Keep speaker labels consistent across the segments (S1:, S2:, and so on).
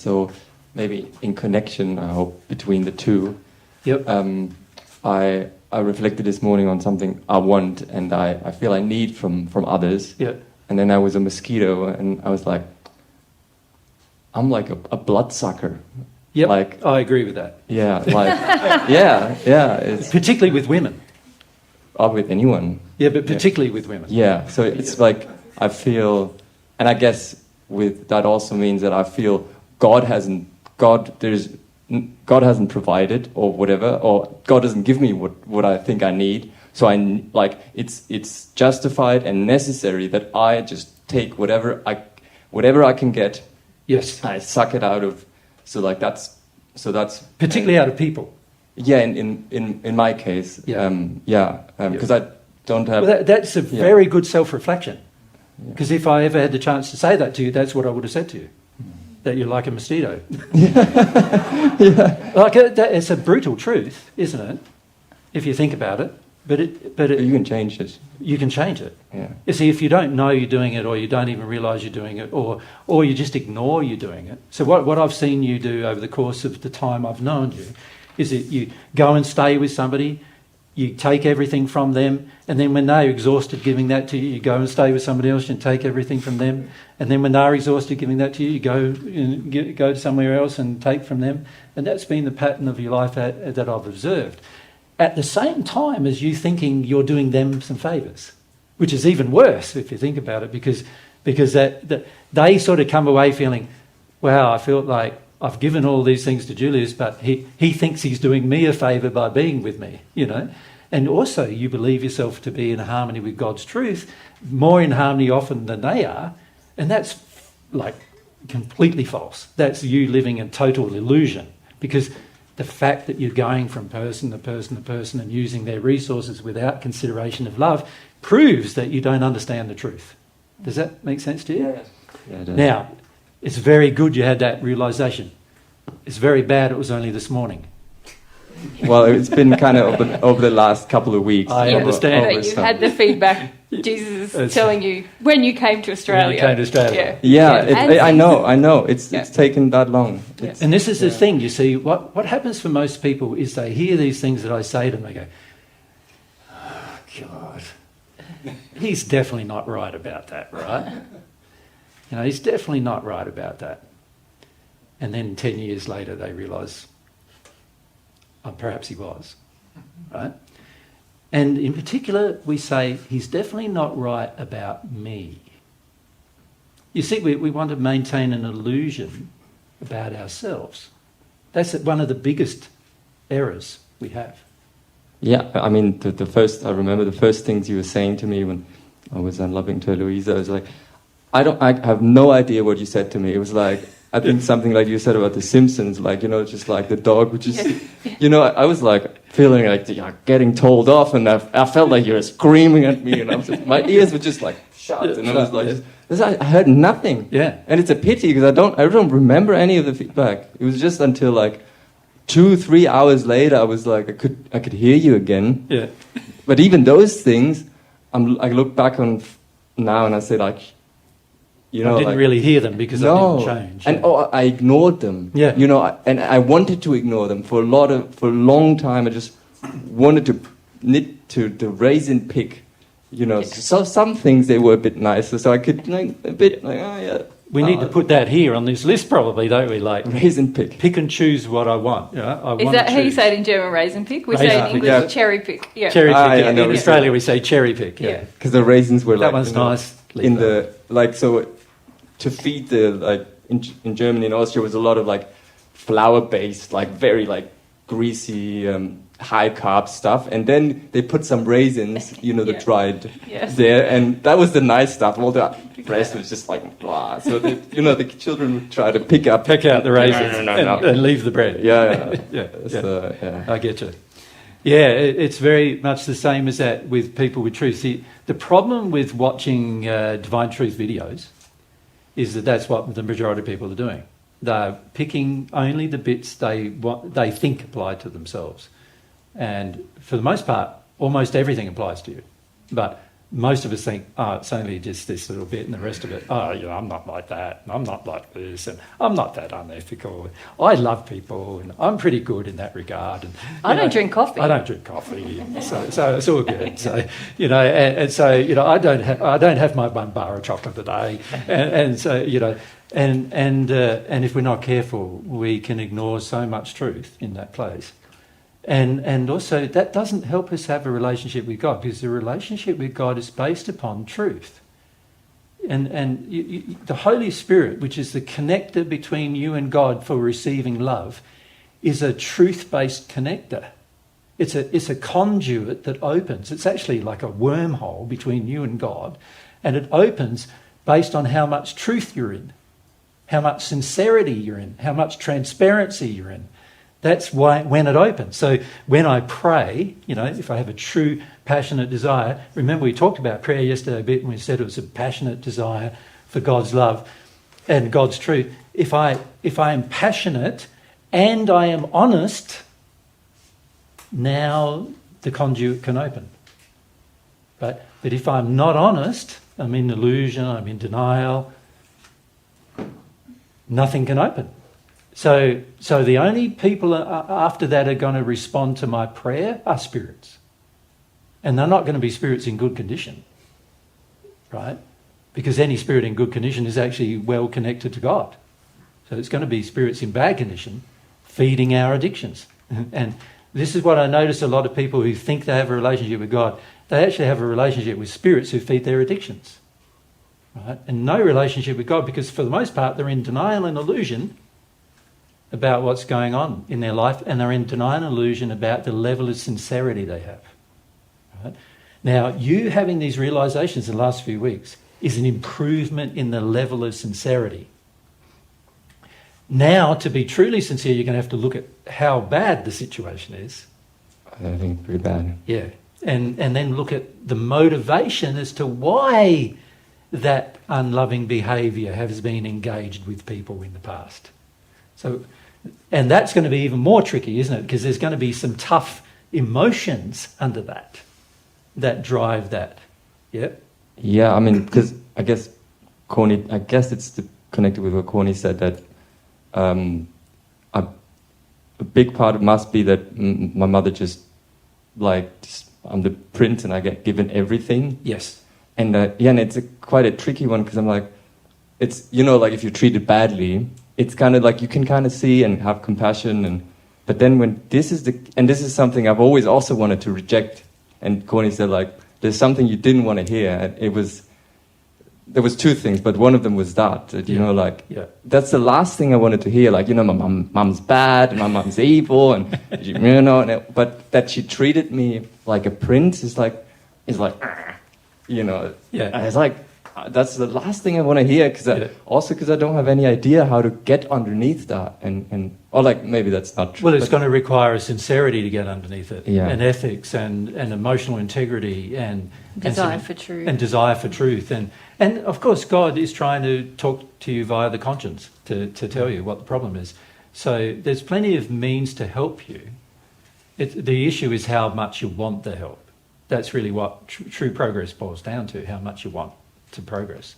S1: So maybe in connection, I hope, between the two.
S2: Yep.
S1: I reflected this morning on something I want and I feel I need from others.
S2: Yeah.
S1: And then I was a mosquito and I was like, I'm like a bloodsucker.
S2: Yep.
S1: Like,
S2: I agree with that.
S1: yeah, like, yeah. It's
S2: Particularly with women.
S1: with anyone.
S2: Yeah, but particularly with women.
S1: Yeah, so it's like I feel, and I guess with that also means that I feel God hasn't provided or whatever, or God doesn't give me what I think I need. So it's justified and necessary that I just take whatever I can get.
S2: Yes.
S1: I suck it out of. So that's
S2: Particularly out of people.
S1: Yeah, in my case, because I don't have.
S2: Well, that's a very good self-reflection. Because if I ever had the chance to say that to you, that's what I would have said to you. That you're like a mosquito. Like it's a brutal truth, isn't it? If you think about it. But
S1: you can change it.
S2: You can change it.
S1: Yeah.
S2: You see, if you don't know you're doing it, or you don't even realise you're doing it, or you just ignore you're doing it. So what I've seen you do over the course of the time I've known you is that you go and stay with somebody, you take everything from them, and then when they're exhausted giving that to you, you go and stay with somebody else and take everything from them, and then when they're exhausted giving that to you, you go somewhere else and take from them. And that's been the pattern of your life that I've observed. At the same time as you thinking you're doing them some favours, which is even worse if you think about it, because that they sort of come away feeling, wow, I feel like I've given all these things to Julius, but he thinks he's doing me a favour by being with me, you know. And also you believe yourself to be in harmony with God's truth, more in harmony often than they are, and that's like completely false. That's you living in total illusion, because the fact that you're going from person to person to person and using their resources without consideration of love proves that you don't understand the truth. Does that make sense to you?
S1: Yeah, it does.
S2: Now, it's very good you had that realisation. It's very bad it was only this morning.
S1: Well, it's been kind of over the last couple of weeks.
S2: I understand.
S3: But you had the feedback Jesus is telling you when you came to Australia.
S2: When you came to Australia.
S1: Yeah, I know. It's taken that long.
S2: And this is the thing, you see, what happens for most people is they hear these things that I say to them, they go, oh, God, he's definitely not right about that, right? You know, he's definitely not right about that. And then 10 years later they realise, perhaps he was, right? And in particular, we say, he's definitely not right about me. You see, we want to maintain an illusion about ourselves. That's one of the biggest errors we have.
S1: Yeah, I mean, I remember the first things you were saying to me when I was unloving to Eloisa. I was like, I have no idea what you said to me. It was like, I think something like you said about The Simpsons, like, you know, just like the dog, which is, you know, I was like feeling like getting told off, and I felt like you were screaming at me, and my ears were just like shut, and I was like, I heard nothing.
S2: Yeah.
S1: And it's a pity because I don't remember any of the feedback. It was just until like 2-3 hours later, I was like, I could hear you again.
S2: Yeah.
S1: But even those things, I look back on now and I say like, you know,
S2: I didn't really hear them because I didn't change.
S1: And I ignored them.
S2: Yeah.
S1: You know, and I wanted to ignore them for a long time. I just wanted to knit to the raisin pick. You know, so some things they were a bit nicer, so I could
S2: We need to put that here on this list, probably, don't we? Like
S1: raisin pick.
S2: Pick and choose what I want. You know,
S3: Is that how you say it in German? Raisin pick. We say in English cherry pick. Yeah.
S2: Cherry pick.
S1: Yeah.
S2: In Australia, we say cherry pick. Yeah.
S1: Because the raisins were
S2: that one's nice.
S1: In the so to feed the in Germany and Austria was a lot of like flour based, like very like greasy. High carb stuff, and then they put some raisins, you know, the dried there, and that was the nice stuff. All the rest was just like blah. So the children would try to pick out
S2: the raisins and leave the bread.
S1: Yeah.
S2: I get you. Yeah, it's very much the same as that with people with truth. See, the problem with watching Divine Truth videos is that that's what the majority of people are doing. They're picking only the bits they think apply to themselves. And for the most part, almost everything applies to you. But most of us think, oh, it's only just this little bit, and the rest of it, oh, I'm not like that, and I'm not like this, and I'm not that unethical. I love people, and I'm pretty good in that regard. And
S3: I don't drink coffee.
S2: I don't drink coffee, so it's all good. So and so I don't have my 1 bar of chocolate a day, and so and if we're not careful, we can ignore so much truth in that place. And also, that doesn't help us have a relationship with God, because the relationship with God is based upon truth. And the Holy Spirit, which is the connector between you and God for receiving love, is a truth-based connector. It's a conduit that opens. It's actually like a wormhole between you and God, and it opens based on how much truth you're in, how much sincerity you're in, how much transparency you're in. That's why when it opens. So when I pray, if I have a true, passionate desire, remember we talked about prayer yesterday a bit, and we said it was a passionate desire for God's love and God's truth. If I am passionate and I am honest, now the conduit can open. But if I'm not honest, I'm in illusion, I'm in denial, nothing can open. So the only people after that are going to respond to my prayer are spirits. And they're not going to be spirits in good condition, right? Because any spirit in good condition is actually well connected to God. So it's going to be spirits in bad condition feeding our addictions. And this is what I notice a lot of people who think they have a relationship with God, they actually have a relationship with spirits who feed their addictions, right? And no relationship with God, because for the most part they're in denial and illusion about what's going on in their life, and they're in denial and illusion about the level of sincerity they have. Right? Now, you having these realizations in the last few weeks is an improvement in the level of sincerity. Now, to be truly sincere, you're going to have to look at how bad the situation is.
S1: I think it's pretty bad.
S2: Yeah, and then look at the motivation as to why that unloving behaviour has been engaged with people in the past. So, and that's going to be even more tricky, isn't it? Because there's going to be some tough emotions under that drive that. Yeah?
S1: Yeah, I mean, because I guess it's connected with what Corny said, that a big part must be that my mother I'm the prince and I get given everything.
S2: Yes.
S1: And and it's quite a tricky one, because I'm like, it's, like if you're treated badly, it's kind of like you can kind of see and have compassion, but then when this is something I've always also wanted to reject. And Corny said, like, there's something you didn't want to hear. And there was 2 things, but one of them was that that's the last thing I wanted to hear. Like, my mum's bad, and my mum's evil, and but that she treated me like a prince is like, it's like, that's the last thing I want to hear, because I don't have any idea how to get underneath that, or like maybe that's not true.
S2: Well, it's going to require a sincerity to get underneath it,
S1: yeah.
S2: and ethics, and emotional integrity, and
S3: desire for truth,
S2: and of course God is trying to talk to you via the conscience to tell you what the problem is. So there's plenty of means to help you. The issue is how much you want the help. That's really what true progress boils down to: how much you want to progress.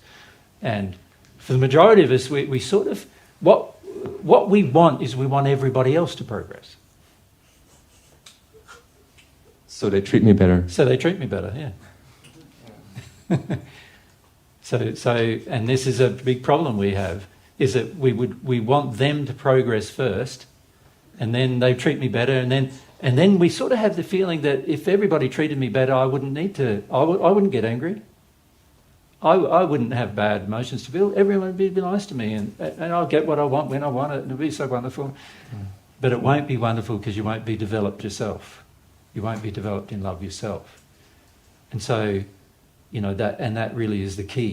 S2: And for the majority of us, we sort of, what we want is we want everybody else to progress.
S1: So they treat me better.
S2: Yeah. So and this is a big problem we have, is that we want them to progress first, and then they treat me better, and then we sort of have the feeling that if everybody treated me better, I wouldn't get angry. I wouldn't have bad emotions to feel. Everyone would be nice to me, and I'll get what I want when I want it, and it'll be so wonderful. But it won't be wonderful because you won't be developed yourself. You won't be developed in love yourself. And so, that really is the key.